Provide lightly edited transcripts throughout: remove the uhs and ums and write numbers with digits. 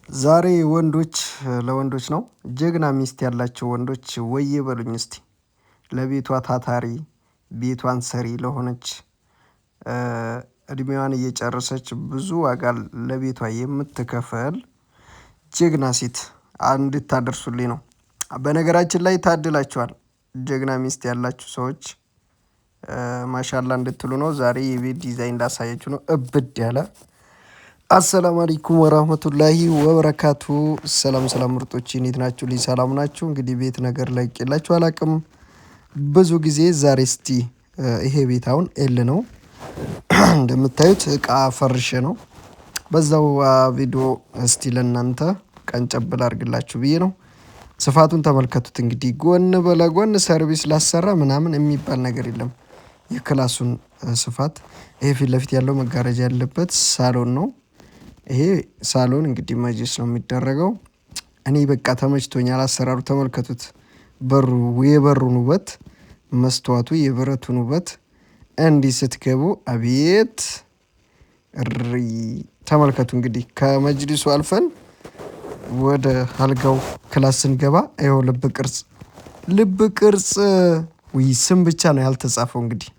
ዛሬ ወንዶች ለወንዶች ነው። ጀግና ሚስት ያላቸው ወንዶች ወዬ በሉኝ እስቲ። ለቤቷ ታታሪ ቤቷን ሰሪ ለሆነች እድሜዋን እየጨረሰች ብዙ ዋጋ ለቤቷ የምትከፍል ጀግና ሴት እንድታደርሱልኝ ነው። በነገራችን ላይ ታድላችኋል። ጀግና ሚስት ያላችሁ ሰዎች ማሻአላ እንድትሉ ነው። ዛሬ የቤት ዲዛይን እንዳሳያችሁ ነው። እብድ ያለ አሰላሙ አለይኩም ወራህመቱላሂ ወበረካቱ። ሰላም ምርጦች እንዴት ናችሁ? ልይ ሰላም ናችሁ? እንግዲህ ቤት ነገር ለቅቄላችሁ አላቅም ብዙ ጊዜ። ዛሬ እስቲ ይሄ ቤት አሁን ኤል ነው እንደምታዩት እቃ ፈርሼ ነው። በዛው ቪዲዮ እስቲ ለእናንተ ቀንጨብል አድርግላችሁ ብዬ ነው። ስፋቱን ተመልከቱት። እንግዲህ ጎን በለጎን ሰርቪስ ላሰራ ምናምን የሚባል ነገር የለም። የክላሱን ስፋት ይሄ ፊት ለፊት ያለው መጋረጃ ያለበት ሳሎን ነው። ይሄ ሳሎን እንግዲህ መጅልስ ነው የሚደረገው። እኔ በቃ ተመችቶኛል አሰራሩ ተመልከቱት። በሩ የበሩን ውበት፣ መስተዋቱ የብረቱን ውበት እንዲህ ስትገቡ አቤት እሪ ተመልከቱ። እንግዲህ ከመጅሊሱ አልፈን ወደ አልጋው ክላስ ስንገባ ይኸው ልብ ቅርጽ ወይ ስም ብቻ ነው ያልተጻፈው። እንግዲህ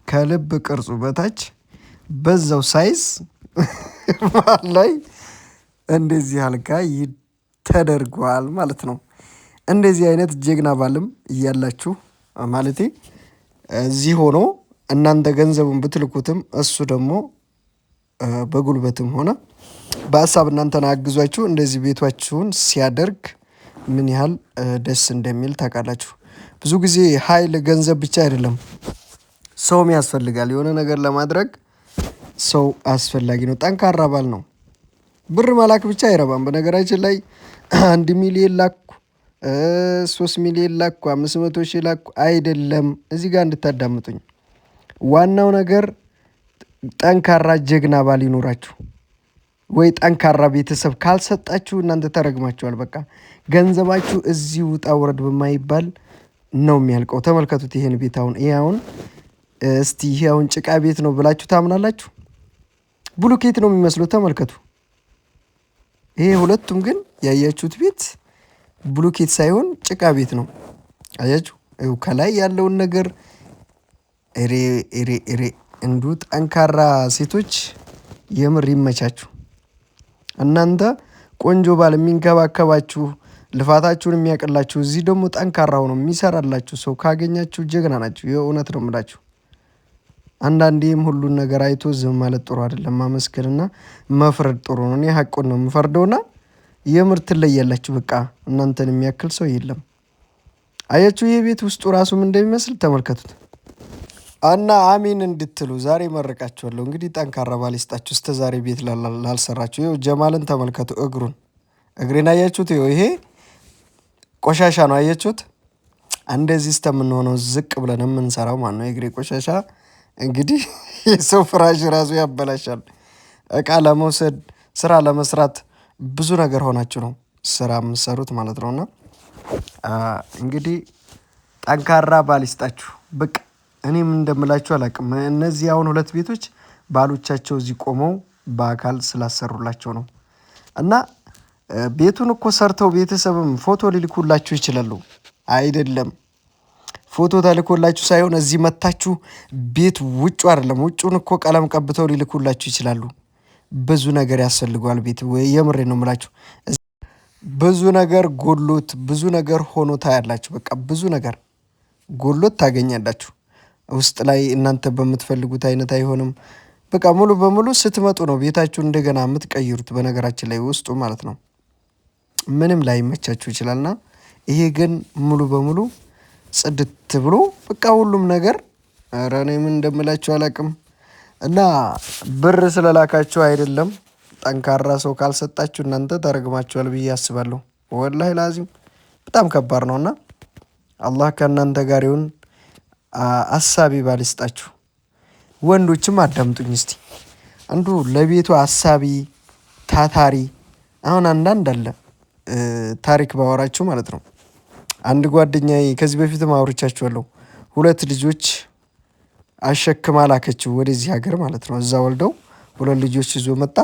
ከልብ ቅርጹ በታች በዛው ሳይዝ ላይ እንደዚህ አልጋ ተደርጓል ማለት ነው። እንደዚህ አይነት ጀግና ባልም እያላችሁ ማለቴ እዚህ ሆኖ እናንተ ገንዘቡን ብትልኩትም እሱ ደግሞ በጉልበትም ሆነ በሀሳብ እናንተን አግዟችሁ እንደዚህ ቤቷችሁን ሲያደርግ ምን ያህል ደስ እንደሚል ታውቃላችሁ። ብዙ ጊዜ ኃይል ገንዘብ ብቻ አይደለም ሰውም ያስፈልጋል። የሆነ ነገር ለማድረግ ሰው አስፈላጊ ነው። ጠንካራ ባል ነው። ብር መላክ ብቻ አይረባም። በነገራችን ላይ 1 ሚሊዮን ላኩ 3 ሚሊዮን ላኩ 500,000 ላኩ አይደለም። እዚህ ጋር እንድታዳምጡኝ ዋናው ነገር ጠንካራ ጀግና ባል ይኖራችሁ ወይ ጠንካራ ቤተሰብ ካልሰጣችሁ እናንተ ተረግማችኋል። በቃ ገንዘባችሁ እዚህ ውጣ ውረድ በማይባል ነው የሚያልቀው። ተመልከቱት ይሄን ቤት አሁን እስቲ ይሄ አሁን ጭቃ ቤት ነው ብላችሁ ታምናላችሁ? ብሎኬት ነው የሚመስለው። ተመልከቱ። ይሄ ሁለቱም ግን ያያችሁት ቤት ብሎኬት ሳይሆን ጭቃ ቤት ነው። አያችሁ? ከላይ ያለውን ነገር ኤሬ እንዱ ጠንካራ ሴቶች የምር ይመቻችሁ። እናንተ ቆንጆ ባል የሚንከባከባችሁ ልፋታችሁን የሚያቀላችሁ እዚህ ደግሞ ጠንካራ ሆኖ የሚሰራላችሁ ሰው ካገኛችሁ ጀግና ናችሁ። የእውነት ነው የምላችሁ። አንዳንዴም ሁሉን ነገር አይቶ ዝም ማለት ጥሩ አይደለም። ማመስገንና መፍረድ ጥሩ ነው። እኔ ሐቁን ነው የምፈርደውና የምር ትለያላችሁ። በቃ እናንተን የሚያክል ሰው የለም። አያችሁ ይሄ ቤት ውስጡ ራሱ ምን እንደሚመስል ተመልከቱት። እና አሚን እንድትሉ ዛሬ መረቃችኋለሁ። እንግዲህ ጠንካራ ባል ይስጣችሁ። እስከ ዛሬ ቤት ላልሰራችሁ ይኸው ጀማልን ተመልከቱ። እግሬን አያችሁት? ይሄ ቆሻሻ ነው። አያችሁት? እንደዚህ እስከምንሆነው ዝቅ ብለን የምንሰራው ማን ነው? የእግሬ ቆሻሻ እንግዲህ የሰው ፍራሽ ራሱ ያበላሻል። እቃ ለመውሰድ ስራ ለመስራት ብዙ ነገር ሆናችሁ ነው ስራ የምትሰሩት ማለት ነውና እንግዲህ ጠንካራ ባል ይስጣችሁ። በቃ እኔም እንደምላችሁ አላውቅም። እነዚህ አሁን 2 ቤቶች ባሎቻቸው እዚህ ቆመው በአካል ስላሰሩላቸው ነው። እና ቤቱን እኮ ሰርተው ቤተሰብም ፎቶ ሊልኩላችሁ ይችላሉ። አይደለም ፎቶ ተልኮላችሁ ሳይሆን እዚህ መታችሁ ቤት ውጩ አይደለም ውጩን እኮ ቀለም ቀብተው ሊልኩላችሁ ይችላሉ። ብዙ ነገር ያስፈልገዋል ቤት ወይ የምሬ ነው የምላችሁ። ብዙ ነገር ጎሎት ብዙ ነገር ሆኖ ታያላችሁ። በቃ ብዙ ነገር ጎሎት ታገኛላችሁ። ውስጥ ላይ እናንተ በምትፈልጉት አይነት አይሆንም። በቃ ሙሉ በሙሉ ስትመጡ ነው ቤታችሁ እንደገና የምትቀይሩት። በነገራችን ላይ ውስጡ ማለት ነው ምንም ላይ መቻችሁ ይችላልና ይሄ ግን ሙሉ በሙሉ ጽድት ብሎ በቃ ሁሉም ነገር ኧረ እኔ ምን እንደምላችሁ አላውቅም። እና ብር ስለላካችሁ አይደለም ጠንካራ ሰው ካልሰጣችሁ እናንተ ተረግማችኋል ብዬ አስባለሁ። ወላሂ ላዚም በጣም ከባድ ነውና አላህ ከእናንተ ጋር ይሁን። አሳቢ ባል ይስጣችሁ። ወንዶችም አዳምጡኝ እስቲ። አንዱ ለቤቱ አሳቢ ታታሪ አሁን አንዳንድ አለ ታሪክ ባወራችሁ ማለት ነው። አንድ ጓደኛዬ ከዚህ በፊትም አውርቻችኋለሁ። 2 ልጆች አሸክማ ላከችው ወደዚህ ሀገር ማለት ነው። እዛ ወልደው 2 ልጆች ይዞ መጣ።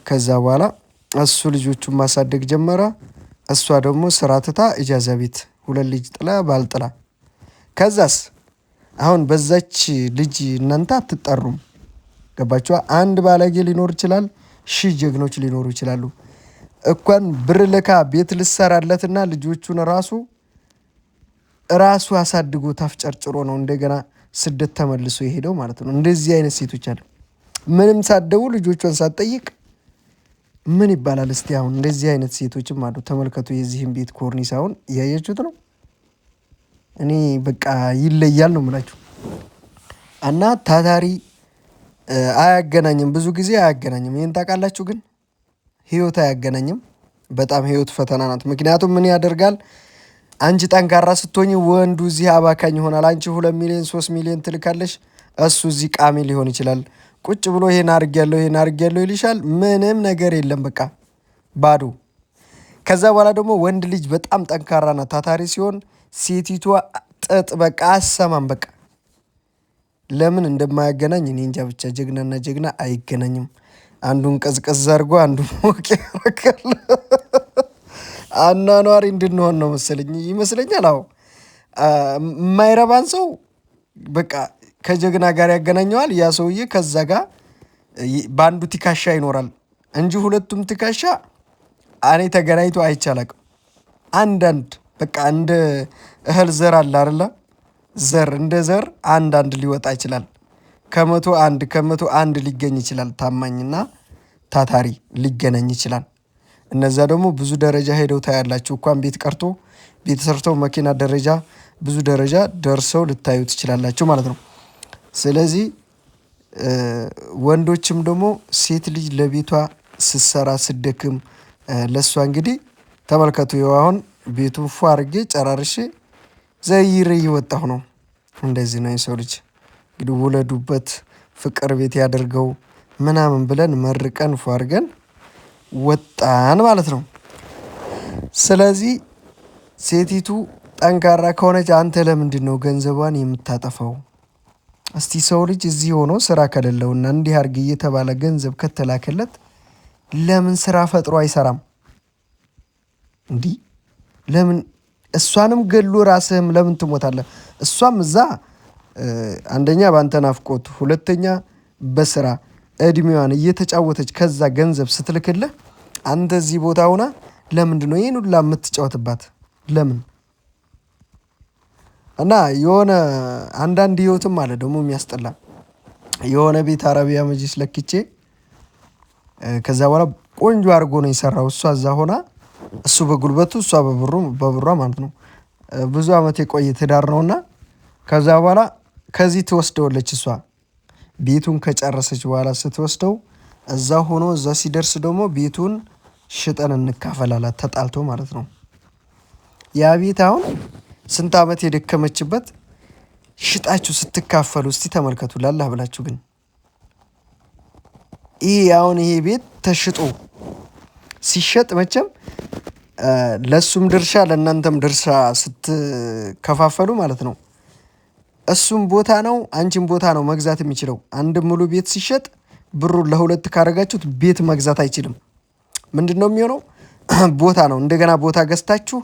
ከዛ በኋላ እሱ ልጆቹን ማሳደግ ጀመረ። እሷ ደግሞ ስራ ትታ ኢጃዛ ቤት 2 ልጅ ጥላ ባልጥላ። ከዛስ አሁን በዛች ልጅ እናንተ አትጠሩም። ገባችኋ? አንድ ባለጌ ሊኖር ይችላል፣ 1000 ጀግኖች ሊኖሩ ይችላሉ። እንኳን ብር ልካ ቤት ልሰራለትና ልጆቹን ራሱ አሳድጎ ታፍጨርጭሮ ነው እንደገና ስደት ተመልሶ የሄደው ማለት ነው። እንደዚህ አይነት ሴቶች አሉ። ምንም ሳትደውል ልጆቿን ሳትጠይቅ ምን ይባላል እስቲ? አሁን እንደዚህ አይነት ሴቶችም አሉ። ተመልከቱ። የዚህም ቤት ኮርኒስ አሁን እያያችሁት ነው። እኔ በቃ ይለያል ነው የምላችሁ። እና ታታሪ አያገናኝም፣ ብዙ ጊዜ አያገናኝም። ይህን ታውቃላችሁ። ግን ህይወት አያገናኝም። በጣም ህይወት ፈተና ናት። ምክንያቱም ምን ያደርጋል? አንቺ ጠንካራ ስትሆኝ ወንዱ እዚህ አባካኝ ይሆናል። አንቺ 2 ሚሊዮን 3 ሚሊዮን ትልካለሽ፣ እሱ እዚህ ቃሚ ሊሆን ይችላል። ቁጭ ብሎ ይሄን አድርጌያለሁ ይልሻል። ምንም ነገር የለም፣ በቃ ባዶ። ከዛ በኋላ ደግሞ ወንድ ልጅ በጣም ጠንካራና ታታሪ ሲሆን ሴቲቷ ጥጥ በቃ አሰማም። በቃ ለምን እንደማያገናኝ እኔ እንጃ። ብቻ ጀግናና ጀግና አይገናኝም። አንዱን ቀዝቀዝ አድርጎ አንዱን ሞቅ ያደርጋል። አኗኗሪ እንድንሆን ነው መሰለኝ ይመስለኛል። አዎ የማይረባን ሰው በቃ ከጀግና ጋር ያገናኘዋል። ያ ሰውዬ ከዛ ጋር በአንዱ ትከሻ ይኖራል እንጂ ሁለቱም ትከሻ እኔ ተገናኝቶ አይቻላቅም። አንዳንድ በቃ እንደ እህል ዘር አለ አይደለ? ዘር እንደ ዘር አንዳንድ ሊወጣ ይችላል። ከመቶ አንድ ሊገኝ ይችላል። ታማኝና ታታሪ ሊገናኝ ይችላል። እነዛ ደግሞ ብዙ ደረጃ ሄደው ታያላችሁ። እንኳን ቤት ቀርቶ ቤት ሰርተው መኪና ደረጃ ብዙ ደረጃ ደርሰው ልታዩ ትችላላችሁ ማለት ነው። ስለዚህ ወንዶችም ደግሞ ሴት ልጅ ለቤቷ ስትሰራ ስትደክም ለእሷ እንግዲህ ተመልከቱ። አሁን ቤቱን ፏ አድርጌ ጨራርሼ ዘይሬ እየወጣሁ ነው። እንደዚህ ነው የሰው ልጅ እንግዲህ። ውለዱበት፣ ፍቅር ቤት ያደርገው ምናምን ብለን መርቀን ፏ አድርገን ወጣን ማለት ነው። ስለዚህ ሴቲቱ ጠንካራ ከሆነች አንተ ለምንድን ነው ገንዘቧን የምታጠፋው? እስቲ ሰው ልጅ እዚህ ሆኖ ስራ ከሌለውና እንዲህ አድርግ እየተባለ ገንዘብ ከተላከለት ለምን ስራ ፈጥሮ አይሰራም? እንዲህ ለምን እሷንም ገሎ ራስህም ለምን ትሞታለህ? እሷም እዛ አንደኛ በአንተ ናፍቆት፣ ሁለተኛ በስራ እድሜዋን እየተጫወተች ከዛ ገንዘብ ስትልክልህ አንተ እዚህ ቦታ ሆና ለምንድን ነው ይህን ሁላ የምትጫወትባት? ለምን? እና የሆነ አንዳንድ ህይወትም አለ ደግሞ የሚያስጠላ። የሆነ ቤት አረቢያ መጅሊስ ለክቼ ከዛ በኋላ ቆንጆ አድርጎ ነው የሰራው። እሷ እዛ ሆና እሱ በጉልበቱ እሷ በብሯ ማለት ነው። ብዙ አመት የቆየ ትዳር ነውና ከዛ በኋላ ከዚህ ትወስደዋለች። እሷ ቤቱን ከጨረሰች በኋላ ስትወስደው እዛ ሆኖ እዛ ሲደርስ ደግሞ ቤቱን ሽጠን እንካፈላለት ተጣልቶ ማለት ነው። ያ ቤት አሁን ስንት አመት የደከመችበት ሽጣችሁ ስትካፈሉ እስቲ ተመልከቱ። ላላህ ብላችሁ ግን ይሄ ቤት ተሽጦ ሲሸጥ መቼም ለሱም ድርሻ ለእናንተም ድርሻ ስትከፋፈሉ ማለት ነው። እሱም ቦታ ነው አንቺም ቦታ ነው መግዛት የሚችለው። አንድ ሙሉ ቤት ሲሸጥ ብሩን ለሁለት ካረጋችሁት ቤት መግዛት አይችልም። ምንድነው የሚሆነው? ቦታ ነው። እንደገና ቦታ ገዝታችሁ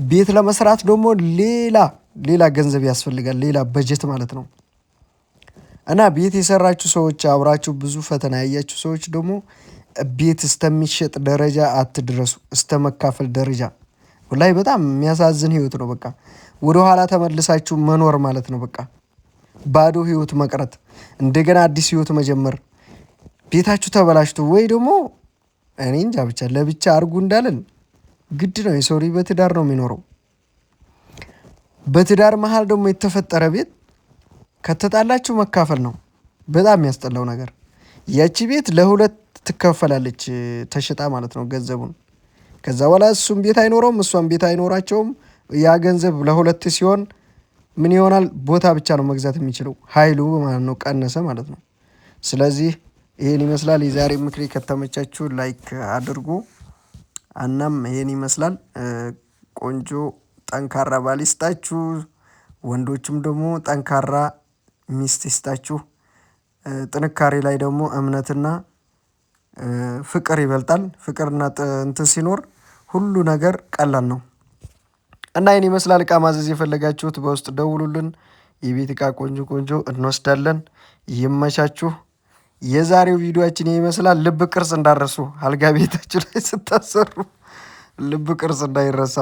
ቤት ለመስራት ደግሞ ሌላ ገንዘብ ያስፈልጋል። ሌላ በጀት ማለት ነው። እና ቤት የሰራችሁ ሰዎች፣ አብራችሁ ብዙ ፈተና ያያችሁ ሰዎች ደግሞ ቤት እስተሚሸጥ ደረጃ አትድረሱ። እስተመካፈል ደረጃ ወላሂ በጣም የሚያሳዝን ህይወት ነው። በቃ ወደኋላ ተመልሳችሁ መኖር ማለት ነው። በቃ ባዶ ህይወት መቅረት፣ እንደገና አዲስ ህይወት መጀመር። ቤታችሁ ተበላሽቶ ወይ ደግሞ እኔ እንጃ ብቻ ለብቻ አርጉ እንዳለን ግድ ነው። የሰው ልጅ በትዳር ነው የሚኖረው። በትዳር መሀል ደግሞ የተፈጠረ ቤት ከተጣላችሁ መካፈል ነው። በጣም የሚያስጠላው ነገር ያቺ ቤት ለሁለት ትከፈላለች ተሽጣ ማለት ነው ገንዘቡን። ከዛ በኋላ እሱም ቤት አይኖረውም እሷም ቤት አይኖራቸውም። ያ ገንዘብ ለሁለት ሲሆን ምን ይሆናል? ቦታ ብቻ ነው መግዛት የሚችለው ኃይሉ ማለት ነው፣ ቀነሰ ማለት ነው። ስለዚህ ይሄን ይመስላል የዛሬ ምክሬ። ከተመቻችሁ ላይክ አድርጉ። እናም ይሄን ይመስላል። ቆንጆ ጠንካራ ባል ይስጣችሁ። ወንዶችም ደግሞ ጠንካራ ሚስት ይስጣችሁ። ጥንካሬ ላይ ደግሞ እምነትና ፍቅር ይበልጣል። ፍቅርና እንትን ሲኖር ሁሉ ነገር ቀላል ነው። እና ይህን ይመስላል። እቃ ማዘዝ የፈለጋችሁት በውስጥ ደውሉልን። የቤት እቃ ቆንጆ ቆንጆ እንወስዳለን። ይመቻችሁ። የዛሬው ቪዲዮአችን ይመስላል። ልብ ቅርጽ እንዳረሱ አልጋ ቤታችሁ ላይ ስታሰሩ ልብ ቅርጽ እንዳይረሳ።